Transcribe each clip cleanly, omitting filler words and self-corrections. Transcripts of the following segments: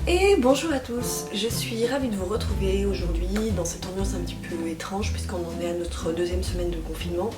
Et bonjour à tous, je suis ravie de vous retrouver aujourd'hui dans cette ambiance un petit peu étrange puisqu'on en est à notre deuxième semaine de confinement.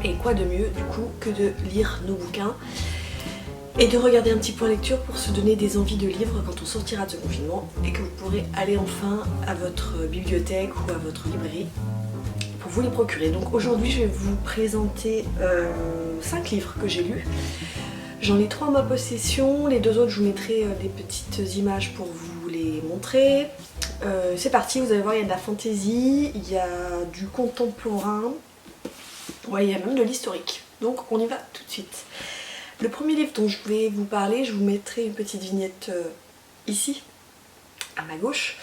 Et quoi de mieux du coup que de lire nos bouquins et de regarder un petit point lecture pour se donner des envies de livres quand on sortira de ce confinement et que vous pourrez aller enfin à votre bibliothèque ou à votre librairie pour vous les procurer. Donc aujourd'hui je vais vous présenter 5 livres que j'ai lus. J'en ai 3 en ma possession, les 2 autres je vous mettrai des petites images pour vous les montrer. C'est parti, vous allez voir, il y a de la fantaisie, il y a du contemporain, ouais, il y a même de l'historique. Donc on y va tout de suite. Le premier livre dont je vais vous parler, je vous mettrai une petite vignette ici, à ma gauche.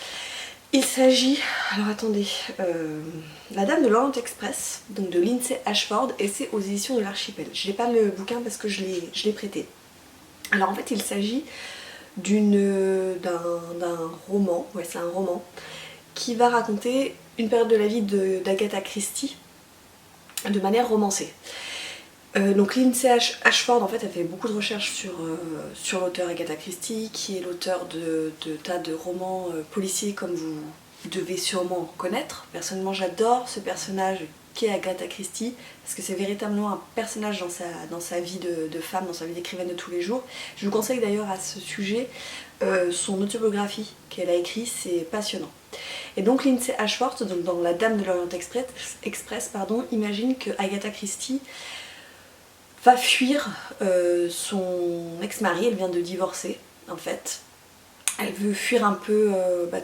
Il s'agit, alors attendez, La Dame de l'Orient Express, donc de Lindsay Ashford, et c'est aux éditions de l'Archipel. Je n'ai pas le bouquin parce que je l'ai prêté. Alors en fait il s'agit d'un roman, ouais c'est un roman, qui va raconter une période de la vie d'Agatha Christie de manière romancée. Donc Lindsay Ashford en fait elle fait beaucoup de recherches sur l'auteur Agatha Christie, qui est l'auteur de tas de romans policiers comme vous devez sûrement connaître. Personnellement j'adore ce personnage qui est Agatha Christie parce que c'est véritablement un personnage dans sa vie de femme, dans sa vie d'écrivaine de tous les jours. Je vous conseille d'ailleurs à ce sujet son autobiographie qu'elle a écrite, c'est passionnant. Et donc Lindsay Ashford, donc dans La Dame de l'Orient Express, imagine que Agatha Christie va fuir son ex-mari, elle vient de divorcer en fait. Elle veut fuir un peu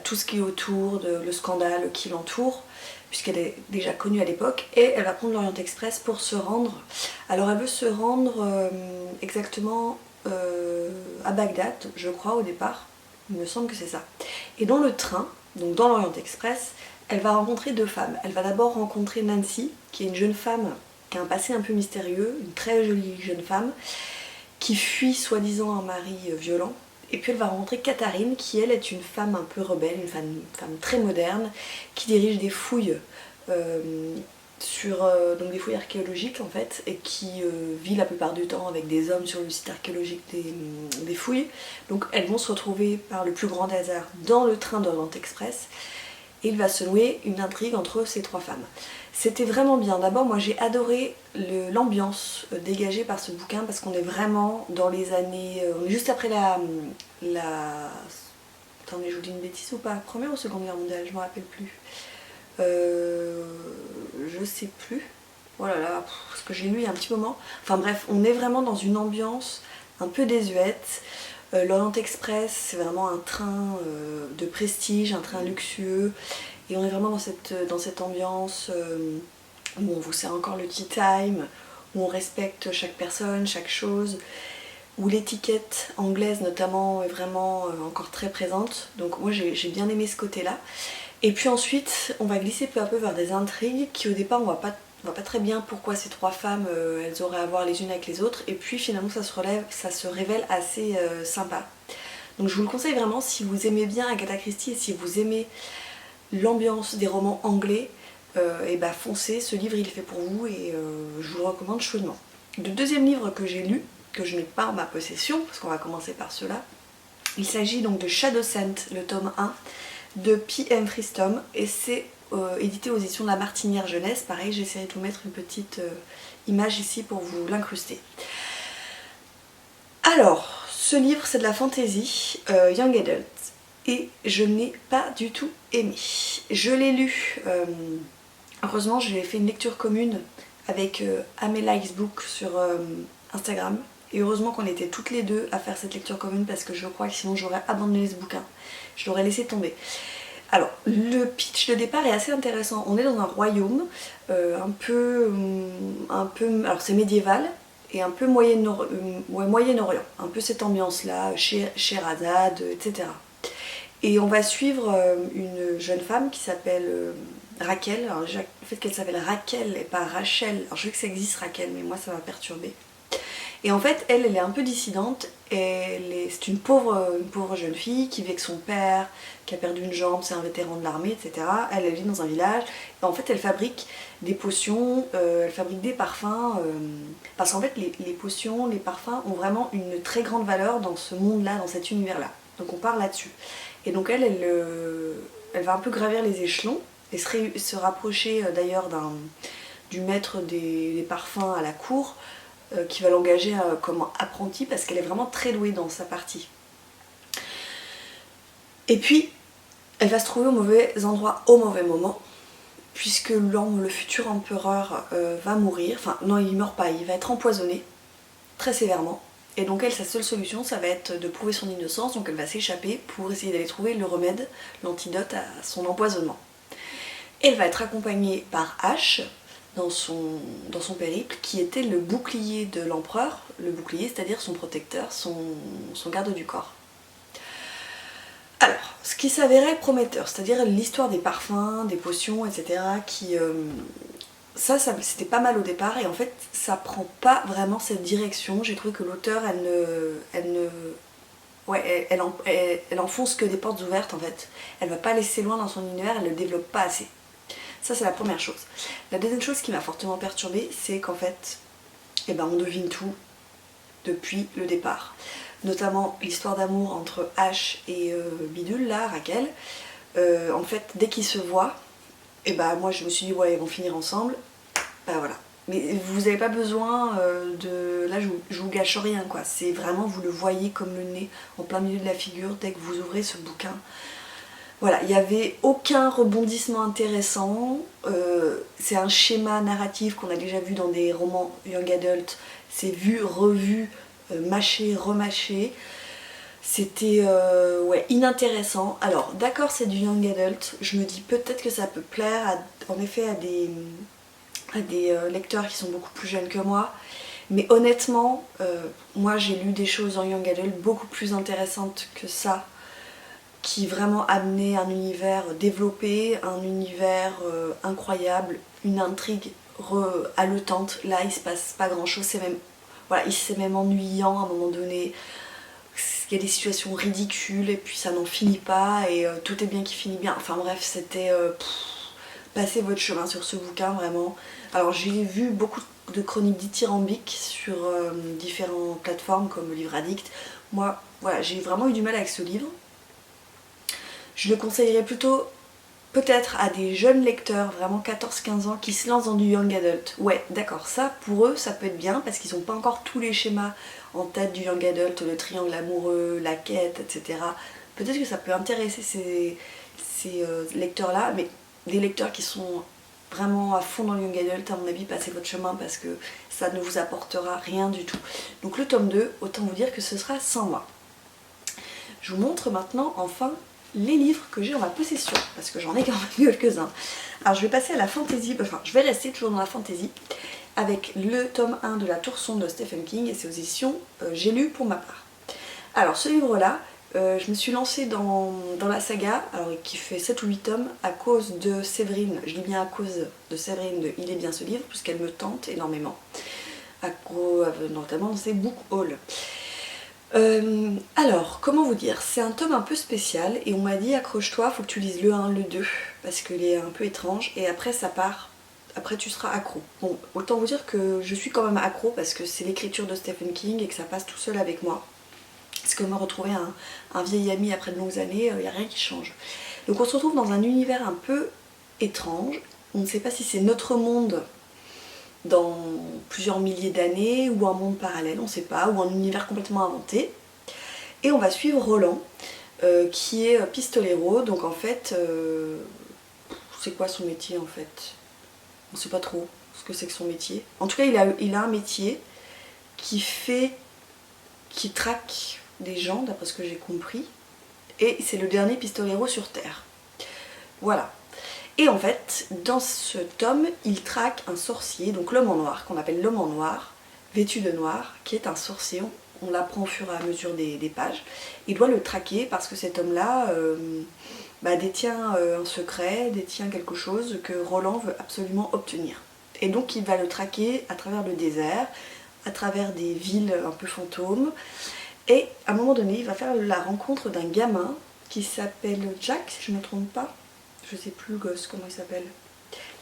tout ce qui est autour, le scandale qui l'entoure, puisqu'elle est déjà connue à l'époque, et elle va prendre l'Orient Express pour se rendre. Alors elle veut se rendre exactement à Bagdad, je crois au départ, il me semble que c'est ça. Et dans le train, donc dans l'Orient Express, elle va rencontrer 2 femmes. Elle va d'abord rencontrer Nancy, qui est une jeune femme qui a un passé un peu mystérieux, une très jolie jeune femme, qui fuit soi-disant un mari violent. Et puis elle va rencontrer Katharine, qui elle est une femme un peu rebelle, une femme très moderne, qui dirige des fouilles, donc des fouilles archéologiques en fait, et qui vit la plupart du temps avec des hommes sur le site archéologique des fouilles. Donc elles vont se retrouver par le plus grand hasard dans le train d'Orient Express, et il va se nouer une intrigue entre ces 3 femmes. C'était vraiment bien. D'abord, moi j'ai adoré l'ambiance dégagée par ce bouquin parce qu'on est vraiment dans les années... on est juste après Attendez, je vous dis une bêtise ou pas? Première ou Seconde Guerre mondiale? Je me rappelle plus. Je sais plus. Oh là là, parce que j'ai lu il y a un petit moment. Enfin bref, on est vraiment dans une ambiance un peu désuète. L'Orient Express, c'est vraiment un train de prestige, un train luxueux. Et on est vraiment dans cette ambiance où on vous sert encore le tea time, où on respecte chaque personne, chaque chose, où l'étiquette anglaise notamment est vraiment encore très présente. Donc moi j'ai bien aimé ce côté-là. Et puis ensuite, on va glisser peu à peu vers des intrigues qui au départ on voit pas très bien pourquoi ces 3 femmes elles auraient à voir les unes avec les autres. Et puis finalement ça se révèle assez sympa. Donc je vous le conseille vraiment si vous aimez bien Agatha Christie et si vous aimez l'ambiance des romans anglais, et bah foncez, ce livre il est fait pour vous et je vous le recommande chaudement. Le deuxième livre que j'ai lu, que je n'ai pas en ma possession, parce qu'on va commencer par cela, il s'agit donc de Shadowscent, le tome 1 de P.M. Freestone, et c'est édité aux éditions de La Martinière Jeunesse. Pareil, j'essaierai de vous mettre une petite image ici pour vous l'incruster. Alors, ce livre c'est de la fantasy young adult. Et je n'ai pas du tout aimé. Je l'ai lu, heureusement j'ai fait une lecture commune avec Amela Xbook sur Instagram. Et heureusement qu'on était toutes les deux à faire cette lecture commune parce que je crois que sinon j'aurais abandonné ce bouquin. Je l'aurais laissé tomber. Alors, le pitch de départ est assez intéressant. On est dans un royaume un peu... Alors c'est médiéval et un peu Moyen-Orient. Un peu cette ambiance-là, Scheherazade, etc. Et on va suivre une jeune femme qui s'appelle Raquel. Alors déjà, le fait qu'elle s'appelle Raquel et pas Rachel, alors je sais que ça existe Raquel, mais moi ça m'a perturbée. Et en fait, elle est un peu dissidente, c'est une pauvre jeune fille qui vit avec son père, qui a perdu une jambe, c'est un vétéran de l'armée, etc. Elle vit dans un village, et en fait elle fabrique des potions, elle fabrique des parfums, parce qu'en fait les potions, les parfums ont vraiment une très grande valeur dans ce monde-là, dans cet univers-là. Donc on part là-dessus. Et donc elle va un peu gravir les échelons et se rapprocher d'ailleurs du maître des parfums à la cour qui va l'engager comme apprenti parce qu'elle est vraiment très douée dans sa partie. Et puis elle va se trouver au mauvais endroit au mauvais moment puisque le futur empereur va mourir. Enfin non, il meurt pas, il va être empoisonné très sévèrement. Et donc elle, sa seule solution, ça va être de prouver son innocence, donc elle va s'échapper pour essayer d'aller trouver le remède, l'antidote à son empoisonnement. Elle va être accompagnée par Ash dans son périple, qui était le bouclier de l'empereur, le bouclier, c'est-à-dire son protecteur, son garde du corps. Alors, ce qui s'avérait prometteur, c'est-à-dire l'histoire des parfums, des potions, etc., ça c'était pas mal au départ et en fait ça prend pas vraiment cette direction. J'ai trouvé que l'auteur elle enfonce que des portes ouvertes en fait. Elle va pas laisser loin dans son univers, elle le développe pas assez. Ça c'est la première chose. La deuxième chose qui m'a fortement perturbée, c'est qu'en fait, on devine tout depuis le départ. Notamment l'histoire d'amour entre Ash et Bidule, là, Raquel. En fait, dès qu'ils se voient, moi je me suis dit ouais ils vont finir ensemble, voilà. Mais vous n'avez pas besoin de... Là je vous gâche rien quoi, c'est vraiment vous le voyez comme le nez en plein milieu de la figure dès que vous ouvrez ce bouquin. Voilà, il n'y avait aucun rebondissement intéressant, c'est un schéma narratif qu'on a déjà vu dans des romans young adult, c'est vu, revu, mâché, remâché. C'était inintéressant. Alors d'accord c'est du young adult, je me dis peut-être que ça peut plaire en effet à des lecteurs qui sont beaucoup plus jeunes que moi, mais honnêtement moi j'ai lu des choses en young adult beaucoup plus intéressantes que ça, qui vraiment amenaient un univers développé, un univers incroyable, une intrigue haletante. Là il se passe pas grand chose, c'est même ennuyant à un moment donné. Il y a des situations ridicules et puis ça n'en finit pas et tout est bien qui finit bien. Enfin bref, c'était... passez votre chemin sur ce bouquin vraiment. Alors j'ai vu beaucoup de chroniques dithyrambiques sur différentes plateformes comme Livre Addict. Moi, voilà, j'ai vraiment eu du mal avec ce livre. Je le conseillerais plutôt peut-être à des jeunes lecteurs, vraiment 14-15 ans, qui se lancent dans du young adult. Ouais, d'accord, ça pour eux ça peut être bien parce qu'ils n'ont pas encore tous les schémas en tête du young adult, le triangle amoureux, la quête, etc. Peut-être que ça peut intéresser ces lecteurs-là, mais des lecteurs qui sont vraiment à fond dans le young adult, à mon avis, passez votre chemin parce que ça ne vous apportera rien du tout. Donc le tome 2, autant vous dire que ce sera sans moi. Je vous montre maintenant, enfin, les livres que j'ai en ma possession, parce que j'en ai quand même quelques-uns. Alors je vais passer à la fantasy, enfin je vais rester toujours dans la fantasy, avec le tome 1 de La Tour sombre de Stephen King, et c'est aux éditions J'ai lu pour ma part. Alors ce livre-là, je me suis lancée dans la saga, alors, qui fait 7 ou 8 tomes, à cause de Séverine, je dis bien à cause de Séverine de Il est bien ce livre, puisqu'elle me tente énormément, notamment dans ses book hauls. Alors, comment vous dire, c'est un tome un peu spécial et on m'a dit accroche-toi, faut que tu lises le 1, le 2 parce qu'il est un peu étrange et après ça part, après tu seras accro. Bon, autant vous dire que je suis quand même accro parce que c'est l'écriture de Stephen King et que ça passe tout seul avec moi. C'est comme retrouver un vieil ami après de longues années, il n'y a rien qui change. Donc on se retrouve dans un univers un peu étrange, on ne sait pas si c'est notre monde dans plusieurs milliers d'années ou un monde parallèle, on ne sait pas, ou un univers complètement inventé. Et on va suivre Roland, qui est pistolero, donc en fait, c'est quoi son métier en fait? On ne sait pas trop ce que c'est que son métier. En tout cas, il a un métier qui traque des gens, d'après ce que j'ai compris, et c'est le dernier pistolero sur Terre. Voilà. Et en fait, dans ce tome, il traque un sorcier, donc l'homme en noir, qu'on appelle l'homme en noir, vêtu de noir, qui est un sorcier, on l'apprend au fur et à mesure des pages. Il doit le traquer parce que cet homme-là détient un secret, détient quelque chose que Roland veut absolument obtenir. Et donc il va le traquer à travers le désert, à travers des villes un peu fantômes, et à un moment donné, il va faire la rencontre d'un gamin qui s'appelle Jack, si je ne me trompe pas. Je sais plus le gosse, comment il s'appelle.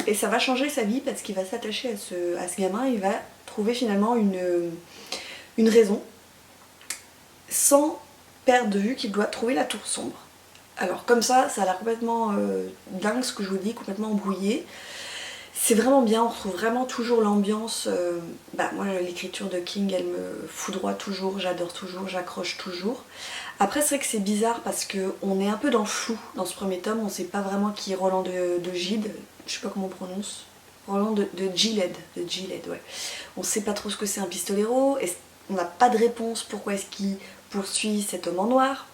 Et ça va changer sa vie parce qu'il va s'attacher à ce gamin, il va trouver finalement une raison, sans perdre de vue qu'il doit trouver la tour sombre. Alors comme ça a l'air complètement dingue ce que je vous dis, complètement embrouillé. C'est vraiment bien, on retrouve vraiment toujours l'ambiance. Moi l'écriture de King elle me foudroie toujours, j'adore toujours, j'accroche toujours. Après c'est vrai que c'est bizarre parce qu'on est un peu dans le flou dans ce premier tome, on sait pas vraiment qui est Roland de Gide, je sais pas comment on prononce. Roland de Giled, ouais. On sait pas trop ce que c'est un pistolero, on n'a pas de réponse pourquoi est-ce qu'il poursuit cet homme en noir.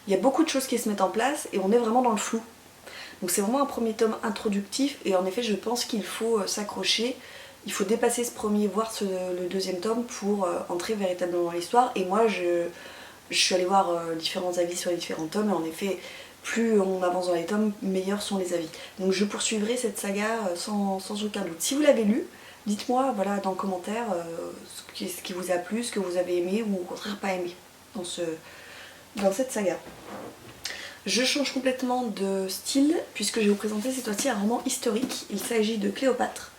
Il y a beaucoup de choses qui se mettent en place et on est vraiment dans le flou. Donc c'est vraiment un premier tome introductif et en effet je pense qu'il faut s'accrocher, il faut dépasser ce premier, voir le deuxième tome pour entrer véritablement dans l'histoire. Et moi je suis allée voir différents avis sur les différents tomes et en effet plus on avance dans les tomes, meilleurs sont les avis. Donc je poursuivrai cette saga sans aucun doute. Si vous l'avez lu, dites-moi voilà, dans le commentaire ce qui vous a plu, ce que vous avez aimé ou au contraire pas aimé dans cette saga. Je change complètement de style puisque je vais vous présenter cette fois-ci un roman historique. Il s'agit de Cléopâtre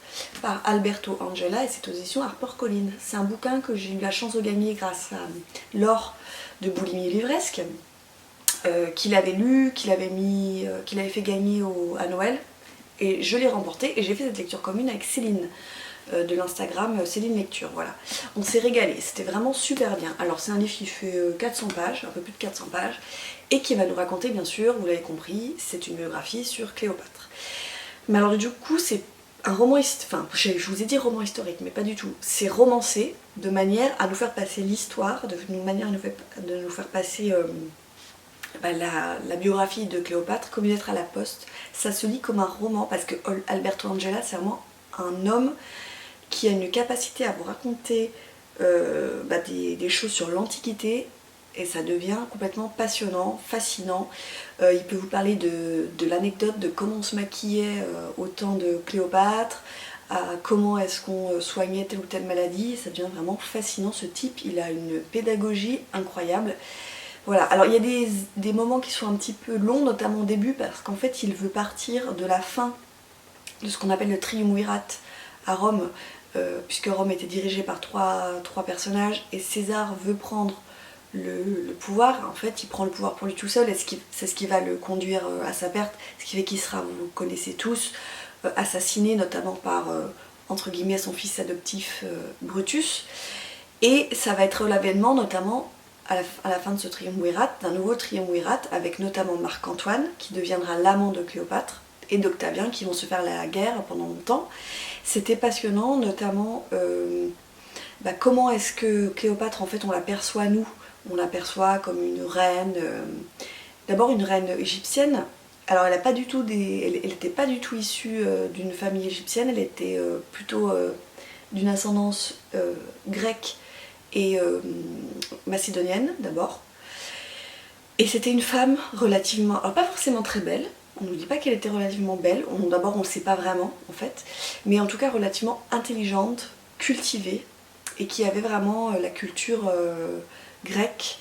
par Alberto Angela et c'est aux éditions HarperCollins. C'est un bouquin que j'ai eu la chance de gagner grâce à Laure de Boulimie Livresque, qu'il avait lu, qu'il avait fait gagner à Noël, et je l'ai remporté et j'ai fait cette lecture commune avec Céline de l'Instagram Céline Lecture, voilà. On s'est régalé, c'était vraiment super bien. Alors c'est un livre qui fait 400 pages, un peu plus de 400 pages, et qui va nous raconter, bien sûr, vous l'avez compris, c'est une biographie sur Cléopâtre. Mais alors du coup c'est un roman, je vous ai dit roman historique, mais pas du tout. C'est romancé de manière à nous faire passer l'histoire, de manière à nous faire passer la biographie de Cléopâtre comme une lettre à la poste. Ça se lit comme un roman parce que Alberto Angela c'est vraiment un homme qui a une capacité à vous raconter des choses sur l'Antiquité et ça devient complètement passionnant, fascinant. Il peut vous parler de l'anecdote de comment on se maquillait au temps de Cléopâtre, à comment est-ce qu'on soignait telle ou telle maladie. Ça devient vraiment fascinant, ce type, il a une pédagogie incroyable. Voilà, alors il y a des moments qui sont un petit peu longs, notamment au début, parce qu'en fait il veut partir de la fin de ce qu'on appelle le triumvirat à Rome, puisque Rome était dirigée par trois personnages, et César veut prendre le pouvoir. En fait il prend le pouvoir pour lui tout seul, et c'est ce qui va le conduire à sa perte, ce qui fait qu'il sera, vous le connaissez tous, assassiné notamment par, entre guillemets, son fils adoptif Brutus, et ça va être l'avènement notamment à la fin de ce triumvirat, d'un nouveau triumvirat, avec notamment Marc-Antoine, qui deviendra l'amant de Cléopâtre, et d'Octavien, qui vont se faire la guerre pendant longtemps. C'était passionnant, notamment comment est-ce que Cléopâtre, en fait, on l'aperçoit nous, on l'aperçoit comme une reine, d'abord une reine égyptienne. Alors elle n'était pas du tout issue d'une famille égyptienne, elle était plutôt d'une ascendance grecque et macédonienne d'abord. Et c'était une femme relativement, alors pas forcément très belle, on ne nous dit pas qu'elle était relativement belle, d'abord on ne sait pas vraiment en fait, mais en tout cas relativement intelligente, cultivée, et qui avait vraiment la culture grecque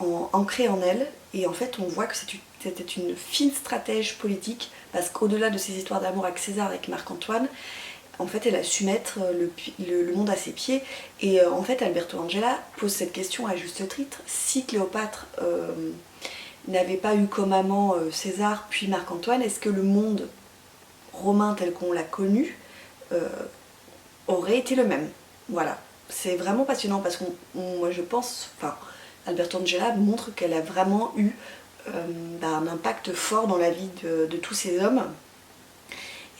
ancrée en elle. Et en fait on voit que c'était une fine stratège politique, parce qu'au-delà de ses histoires d'amour avec César, avec Marc-Antoine, en fait elle a su mettre le monde à ses pieds. Et en fait Alberto Angela pose cette question à juste titre: si Cléopâtre n'avait pas eu comme amant César puis Marc-Antoine, est-ce que le monde romain tel qu'on l'a connu aurait été le même? Voilà, c'est vraiment passionnant parce que moi je pense, Alberto Angela montre qu'elle a vraiment eu un impact fort dans la vie de tous ces hommes,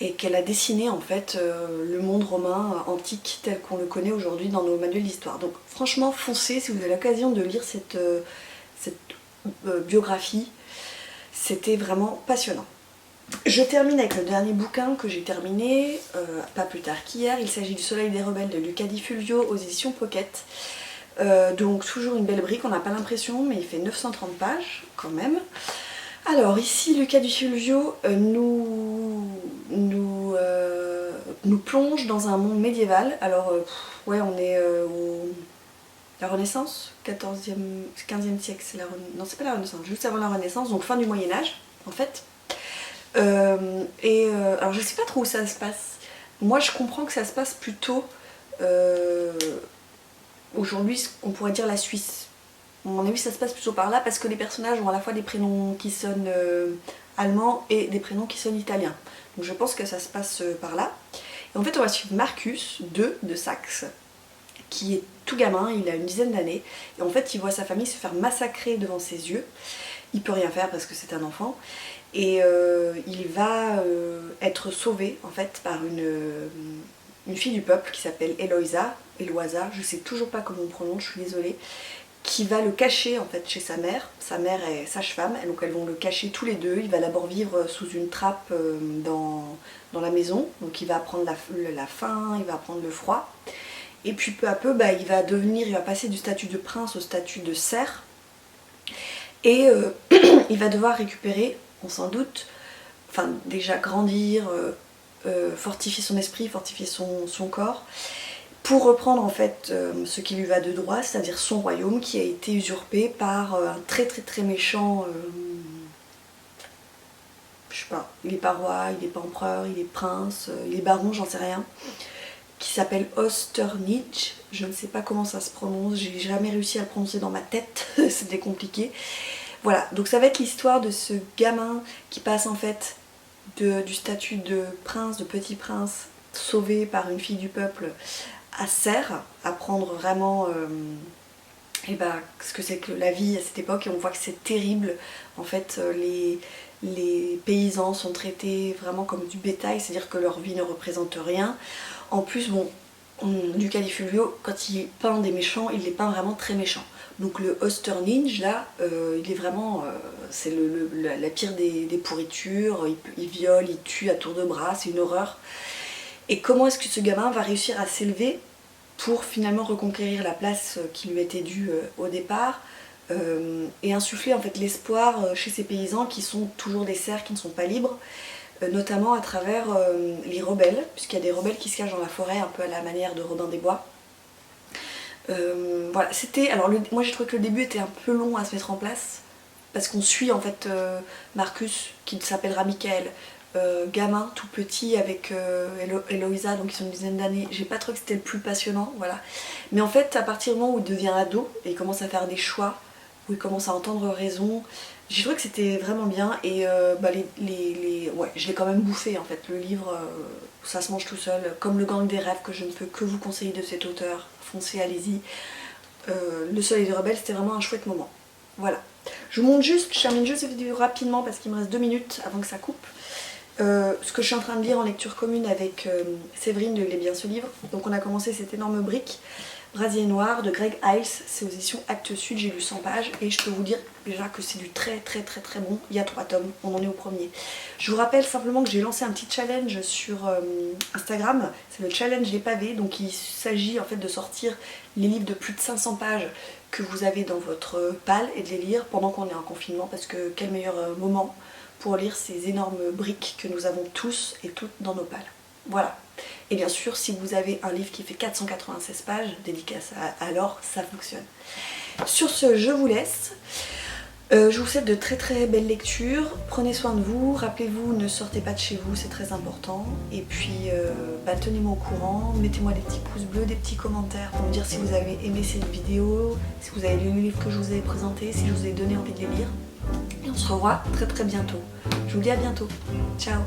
et qu'elle a dessiné en fait le monde romain antique tel qu'on le connaît aujourd'hui dans nos manuels d'histoire. Donc franchement foncez si vous avez l'occasion de lire cette biographie, c'était vraiment passionnant. Je termine avec le dernier bouquin que j'ai terminé, pas plus tard qu'hier. Il s'agit du Soleil des Rebelles de Luca Di Fulvio aux éditions Pocket. Donc toujours une belle brique, on n'a pas l'impression, mais il fait 930 pages quand même. Alors ici, Luca Di Fulvio nous plonge dans un monde médiéval. Alors ouais, on est la Renaissance, 14e, 15e siècle, non c'est pas la Renaissance, juste avant la Renaissance, donc fin du Moyen-Âge en fait. Alors je sais pas trop où ça se passe. Moi je comprends que ça se passe plutôt aujourd'hui, on pourrait dire la Suisse. À mon avis ça se passe plutôt par là parce que les personnages ont à la fois des prénoms qui sonnent allemands et des prénoms qui sonnent italiens. Donc je pense que ça se passe par là. Et en fait on va suivre Marcus II de Saxe, qui est tout gamin, il a une dizaine d'années, et en fait il voit sa famille se faire massacrer devant ses yeux. Il peut rien faire parce que c'est un enfant, et il va être sauvé en fait par une fille du peuple qui s'appelle Eloisa, je sais toujours pas comment on prononce, je suis désolée, qui va le cacher en fait chez sa mère. Sa mère est sage-femme, donc elles vont le cacher tous les deux. Il va d'abord vivre sous une trappe dans la maison, donc il va apprendre la faim, il va apprendre le froid. Et puis peu à peu, il va passer du statut de prince au statut de serf. Et il va devoir récupérer, on s'en doute, enfin déjà grandir, fortifier son esprit, fortifier son corps, pour reprendre en fait ce qui lui va de droit, c'est-à-dire son royaume qui a été usurpé par un très très très méchant, je sais pas, il est pas roi, il est pas empereur, il est prince, il est baron, j'en sais rien, qui s'appelle Osternitz, je ne sais pas comment ça se prononce, j'ai jamais réussi à le prononcer dans ma tête, c'était compliqué. Voilà, donc ça va être l'histoire de ce gamin qui passe en fait du statut de prince, de petit prince, sauvé par une fille du peuple, à serf, apprendre vraiment ce que c'est que la vie à cette époque, et on voit que c'est terrible. En fait, les paysans sont traités vraiment comme du bétail, c'est-à-dire que leur vie ne représente rien. En plus, bon, du Califulio, quand il peint des méchants, il les peint vraiment très méchants. Donc le Osternitz là, il est vraiment, c'est la pire des pourritures, il viole, il tue à tour de bras, c'est une horreur. Et comment est-ce que ce gamin va réussir à s'élever pour finalement reconquérir la place qui lui était due au départ, et insuffler en fait l'espoir chez ces paysans qui sont toujours des serfs, qui ne sont pas libres, notamment à travers les rebelles, puisqu'il y a des rebelles qui se cachent dans la forêt, un peu à la manière de Robin des Bois. Voilà, c'était. Alors moi j'ai trouvé que le début était un peu long à se mettre en place, parce qu'on suit en fait Marcus, qui s'appellera Michael, gamin tout petit avec Eloisa, donc ils ont une dizaine d'années. J'ai pas trouvé que c'était le plus passionnant, voilà. Mais en fait, à partir du moment où il devient ado et il commence à faire des choix, où il commence à entendre raison, j'ai trouvé que c'était vraiment bien. Et ouais, je l'ai quand même bouffé en fait. Le livre, ça se mange tout seul, comme Le Gang des rêves, que je ne peux que vous conseiller de cet auteur. Foncez, allez-y. Le Soleil des rebelles, c'était vraiment un chouette moment. Voilà. Je termine juste cette vidéo rapidement parce qu'il me reste 2 minutes avant que ça coupe. Ce que je suis en train de lire en lecture commune avec Séverine de Il est bien ce livre. Donc on a commencé cette énorme brique, Brasier Noir de Greg Iles, c'est aux éditions Actes Sud, j'ai lu 100 pages et je peux vous dire déjà que c'est du très très très très bon. Il y a 3 tomes, on en est au premier. Je vous rappelle simplement que j'ai lancé un petit challenge sur Instagram, c'est le challenge des pavés, donc il s'agit en fait de sortir les livres de plus de 500 pages que vous avez dans votre palle et de les lire pendant qu'on est en confinement, parce que quel meilleur moment pour lire ces énormes briques que nous avons tous et toutes dans nos pales. Voilà. Et bien sûr, si vous avez un livre qui fait 496 pages, dédicace alors, ça fonctionne. Sur ce, je vous laisse. Je vous souhaite de très très belles lectures. Prenez soin de vous. Rappelez-vous, ne sortez pas de chez vous, c'est très important. Et puis, tenez-moi au courant. Mettez-moi des petits pouces bleus, des petits commentaires pour me dire si vous avez aimé cette vidéo, si vous avez lu le livre que je vous ai présenté, si je vous ai donné envie de les lire. Et on se revoit très très bientôt. Je vous dis à bientôt. Ciao.